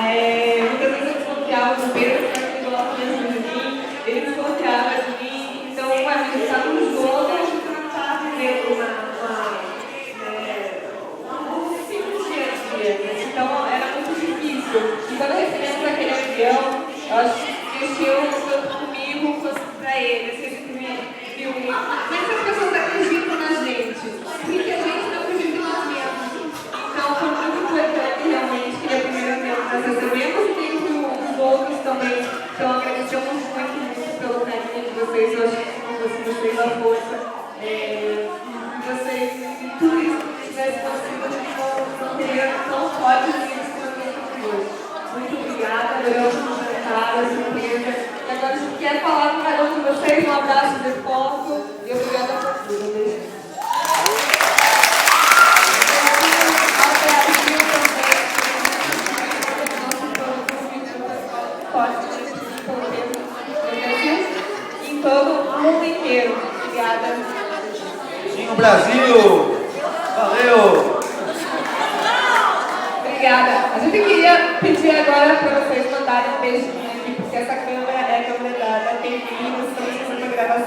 Muitas vezes eu desconfiava do Pedro, porque ele gosta mesmo de mim, ele desconfiava de mim. Então, a gente estava no jogo, a gente não estava vivendo um simples dia a dia. Então, era muito difícil. E quando recebemos aquele avião, eu acho que mexeu tanto comigo quanto para ele. Assim, ele me viu. Mas as pessoas acreditam na gente, porque a gente não acredita em nós mesmos. Então, foi muito importante realmente que a primeira vez nós recebemos e que os outros também. Então, agradecemos muito pelo carinho de vocês. Eu acho que vocês a força. Vocês, se tudo isso tivesse conseguido, não teria tão forte assim como hoje. Muito obrigada, adoramos o jantar, a surpresa. E agora a gente quer falar com cada um de vocês. Um abraço de foto e obrigada por tudo. Beijo. Em todo o mundo inteiro. Obrigada. Sim, o Brasil! Valeu! Obrigada. A gente queria pedir agora para vocês mandarem um beijinho aqui, porque essa câmera é a câmera da TV, nós estamos fazendo gravação.